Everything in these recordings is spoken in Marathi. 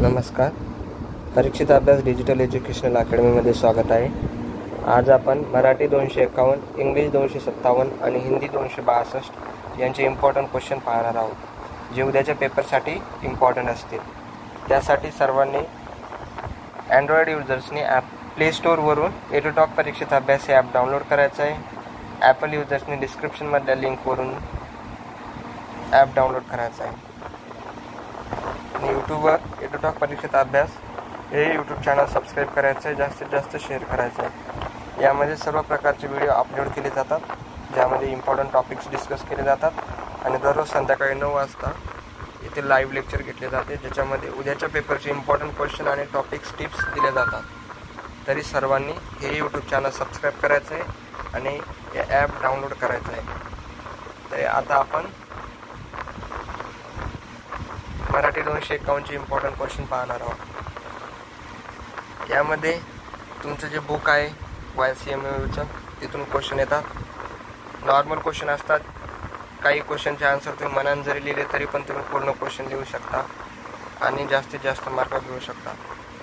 नमस्कार. परीक्षित अभ्यास डिजिटल एज्युकेशनल अकॅडमीमध्ये स्वागत आहे. आज आपण मराठी 251, इंग्लिश 257 आणि हिंदी 262 यांचे इम्पॉर्टंट क्वेश्चन पाहणार आहोत, जे उद्याच्या पेपरसाठी इम्पॉर्टंट असतील. त्यासाठी सर्वांनी अँड्रॉइड युजर्सनी प्ले स्टोअरवरून एडुटॉक परीक्षित अभ्यास हे ॲप डाउनलोड करायचं आहे. ॲपल युजर्सनी डिस्क्रिप्शनमधल्या लिंकवरून ॲप डाउनलोड करायचं आहे. आणि यूट्यूबवर एडुटॉक परीक्षित अभ्यास हे यूट्यूब चॅनल सबस्क्राईब करायचं आहे, जास्तीत जास्त शेअर करायचं आहे. यामध्ये सर्व प्रकारचे व्हिडिओ अपलोड केले जातात, ज्यामध्ये इम्पॉर्टंट टॉपिक्स डिस्कस केले जातात. आणि दररोज संध्याकाळी 9 वाजता इथे लाईव्ह लेक्चर घेतले जाते, ज्याच्यामध्ये उद्याच्या पेपरचे इम्पॉर्टंट क्वेश्चन आणि टॉपिक्स टिप्स दिले जातात. तरी सर्वांनी हे यूट्यूब चॅनल सबस्क्राईब करायचं आहे आणि हे ॲप डाउनलोड करायचं आहे. तर आता आपण मराठी 251चे इम्पॉर्टंट क्वेश्चन पाहणार आहोत. यामध्ये तुमचं जे बुक आहे YCMUचं, तिथून क्वेश्चन येतात. नॉर्मल क्वेश्चन असतात. काही क्वेश्चनचे आन्सर तुम्ही मनाने जरी लिहिले तरी पण तुम्ही पूर्ण क्वेश्चन लिहू शकता आणि जास्तीत जास्त मार्क घेऊ शकता.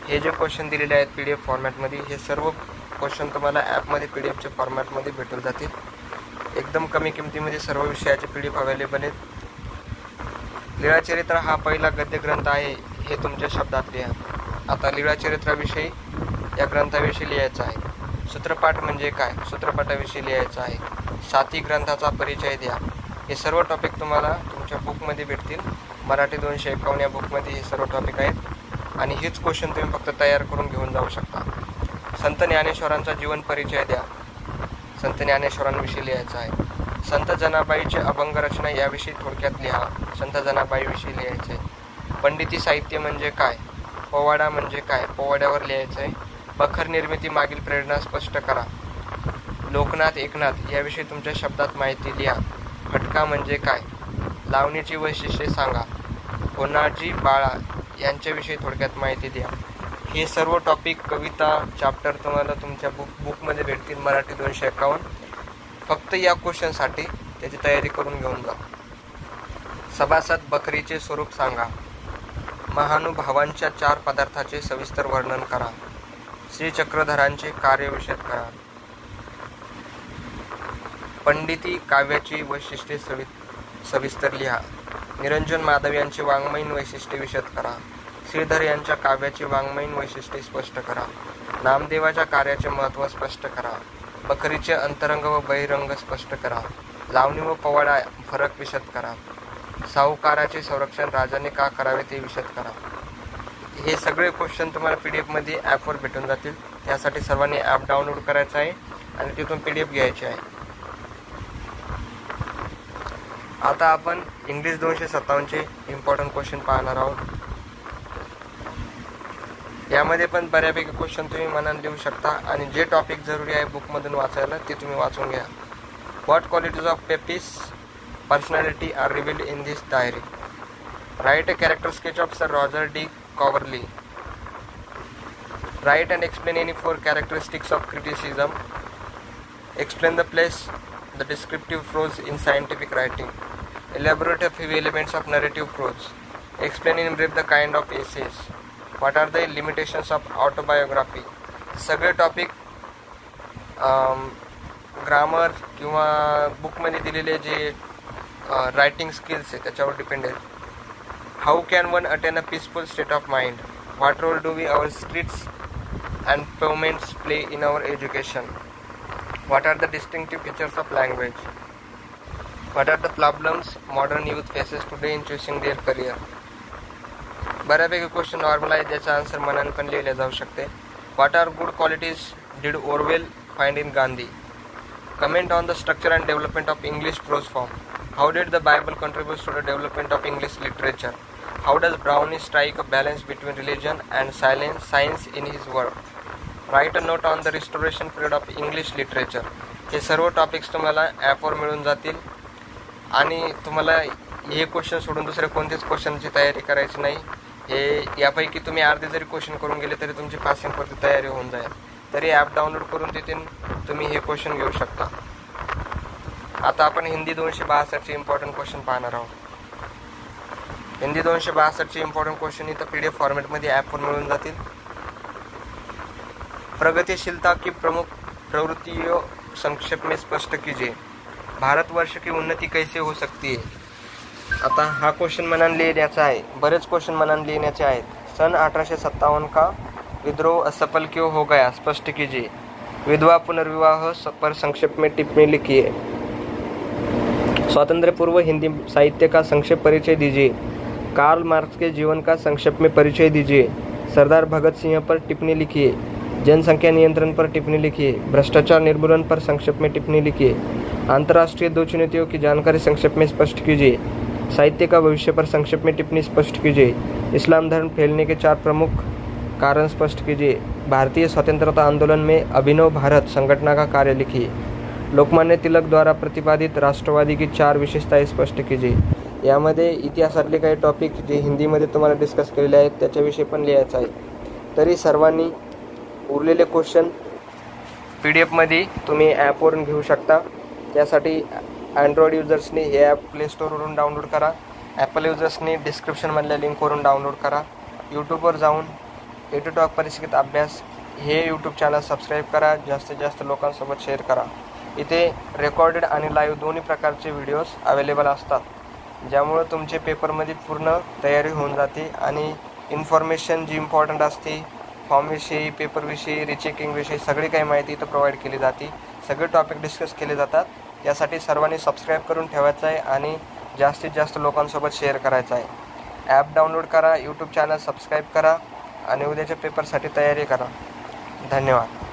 हे जे क्वेश्चन दिलेले आहेत PDF फॉर्मॅटमध्ये, हे सर्व क्वेश्चन तुम्हाला ॲपमध्ये PDFच्या फॉर्मॅटमध्ये भेटून जातील. एकदम कमी किमतीमध्ये सर्व विषयाचे PDF अवेलेबल आहेत. लीळाचरित्र हा पहिला गद्यग्रंथ आहे, हे तुमच्या शब्दात लिहा. आता लीळाचरित्राविषयी या ग्रंथाविषयी लिहायचं आहे. सूत्रपाठ म्हणजे काय, सूत्रपाठाविषयी लिहायचं आहे. साती ग्रंथाचा परिचय द्या. हे सर्व टॉपिक तुम्हाला तुमच्या बुकमध्ये भेटतील. मराठी 251 या बुकमध्ये हे सर्व टॉपिक आहेत आणि हेच क्वेश्चन तुम्ही फक्त तयार करून घेऊन जाऊ शकता. संत ज्ञानेश्वरांचा जीवन परिचय द्या. संत ज्ञानेश्वरांविषयी लिहायचं आहे. संत जनाबाईचे अभंग रचना याविषयी थोडक्यात लिहा. संत जनाबाईविषयी लिहायचं आहे. पंडिती साहित्य म्हणजे काय, पोवाडा म्हणजे काय, पोवाड्यावर लिहायचं आहे. बखर निर्मिती मागील प्रेरणा स्पष्ट करा. लोकनाथ एकनाथ याविषयी तुमच्या शब्दात माहिती लिहा. फटका म्हणजे काय, लावणीची वैशिष्ट्ये सांगा. कोणाजी बाळा यांच्याविषयी थोडक्यात माहिती द्या. हे सर्व टॉपिक, कविता, चॅप्टर तुम्हाला तुमच्या बुकमध्ये भेटतील मराठी 251. फक्त या क्वेश्चनसाठी त्याची तयारी करून घेऊन जा. सभासद बकरीचे स्वरूप सांगा. महानुभावांच्या 4 पदार्थाचे सविस्तर वर्णन करा. श्रीचक्रधरांचे कार्य विशद करा. पंडिती काव्याची वैशिष्ट्ये सविस्तर लिहा. निरंजन माधव यांचे वाङ्मयीन वैशिष्ट्ये विशद करा. श्रीधर यांच्या काव्याची वाङ्मयीन वैशिष्ट्ये स्पष्ट करा. नामदेवाच्या कार्याचे महत्त्व स्पष्ट करा. बकरीचे अंतरंग व बहिरंग स्पष्ट करा. लावणी व पोवाडा फरक विशद करा. साहुकाराचे संरक्षण राजाने का करावे ते विशद करा. हे सगळे क्वेश्चन तुम्हाला PDFमध्ये ॲपवर भेटून जातील. त्यासाठी सर्वांनी ॲप डाउनलोड करायचं आहे आणि तिथून PDF घ्यायची आहे. आता आपण इंग्लिश 257चे इम्पॉर्टंट क्वेश्चन पाहणार आहोत. यामध्ये पण बऱ्यापैकी क्वेश्चन तुम्ही मनाने लिहू शकता आणि जे टॉपिक जरुरी आहे बुकमधून वाचायला ते तुम्ही वाचून घ्या. What qualities of Pepys personality are revealed in this diary. Write a character sketch of Sir Roger de Coverley. Write and explain any 4 characteristics of criticism. Explain the place, the descriptive prose in scientific writing. Elaborate a few elements of narrative prose. Explain in brief the kind of essays. What are the limitations of autobiography. सगळे टॉपिक ग्रामर किंवा बुकमध्ये दिलेले जे रायटिंग स्किल्स आहे त्याच्यावर डिपेंड आहे. How can one attain a peaceful state of mind. What role do we our streets and pavements play in our education. What are the distinctive features of language. What are the problems modern youth faces today in choosing their career. बऱ्यापैकी क्वेश्चन नॉर्मल आहे, ज्याचा आन्सर मनाने पण लिहिले जाऊ शकते. What are good qualities did Orwell find in Gandhi. Comment on the structure and development of English prose form. How did the Bible contribute to the development of English literature. How does Browne strike a balance between religion and science in his work. Write a note on the restoration period of English literature. हे सर्व टॉपिक्स तुम्हाला ॲपवर मिळून जातील आणि तुम्हाला हे क्वेश्चन सोडून दुसऱ्या कोणत्याच क्वेश्चनची तयारी करायची नाही. हे यापैकी तुम्ही अर्धे जरी क्वेश्चन करून गेले तरी तुमची पासिंगवरती तयारी होऊन जाईल. तरी ॲप डाउनलोड करून तिथून तुम्ही हे क्वेश्चन घेऊ शकता. आता आपण हिंदी 262चे इम्पॉर्टंट क्वेश्चन पाहणार आहोत. हिंदी 262चे इम्पॉर्टंट क्वेश्चन इथं PDF फॉर्मॅटमध्ये ॲपवर मिळून जातील. प्रगतिशीलता की प्रमुख प्रवृत्तियों संक्षेप में स्पष्ट कीजिए. भारतवर्ष की उन्नति कैसे हो सकती है. आता हा क्वेश्चन मनान लिहिण्याचा आहे. बरेच क्वेश्चन मनान लिहिण्याचे आहेत. सन 1857 का विद्रोह असफल क्यों हो गया, स्पष्ट कीजिए. विधवा पुनर्विवाह पर संक्षेप में टिप्पणी लिखिए. स्वातंत्र्य पूर्व हिंदी साहित्य का संक्षेप परिचय दीजिए. कार्ल मार्क्स के जीवन का संक्षेप में परिचय दीजिए. सरदार भगत सिंह पर टिप्पणी लिखिए. जनसंख्या नियंत्रण पर टिप्पणी लिखिए. भ्रष्टाचार निर्मूलन पर संक्षेप में टिप्पणी लिखिए. अंतर्राष्ट्रीय 2 चुनौतियों की जानकारी संक्षेप में स्पष्ट कीजिए. साहित्य का भविष्य पर संक्षेप में टिप्पणी स्पष्ट कीजिए. इस्लाम धर्म फैलने के 4 प्रमुख कारण स्पष्ट कीजिए. भारतीय स्वतंत्रता आंदोलन में अभिनव भारत संगठन का कार्य लिखिए. लोकमान्य तिलक द्वारा प्रतिपादित राष्ट्रवादी की 4 विशेषताएं स्पष्ट कीजिए. यामध्ये इतिहासातले काही टॉपिक जे हिंदीमध्ये तुम्हाला डिस्कस केलेले आहेत त्याच्याविषयी पण लिहायचं आहे. तरी सर्वांनी उरलेले क्वेश्चन PDF तुम्ही ॲपवरून घेऊ शकता. त्यासाठी अँड्रॉइड युजर्सनी हे ॲप प्ले स्टोरवरून डाउनलोड करा. ॲपल युजर्सनी डिस्क्रिप्शनमधल्या लिंकवरून डाउनलोड करा. यूट्यूबवर जाऊन एडुटॉक परिष्कृत अभ्यास हे यूट्यूब चॅनल सबस्क्राईब करा. जास्तीत जास्त लोकांसोबत शेअर करा. इथे रेकॉर्डेड आणि लाईव्ह दोन्ही प्रकारचे व्हिडिओज अवेलेबल असतात, ज्यामुळे तुमचे पेपरमध्ये पूर्ण तयारी होऊन जाते आणि इन्फॉर्मेशन जी इम्पॉर्टंट असते फॉर्मविषयी, पेपरविषयी, रिचेकिंगविषयी सगळी काही माहिती इथं प्रोव्हाइड केली जाते. सगळे टॉपिक डिस्कस केले जातात. यासाठी सर्वांनी सबस्क्राईब करून ठेवायचं आहे आणि जास्तीत जास्त लोकांसोबत शेअर करायचं आहे. ॲप डाउनलोड करा, यूट्यूब चॅनल सबस्क्राईब करा आणि उद्याच्या पेपरसाठी तयारी करा. धन्यवाद.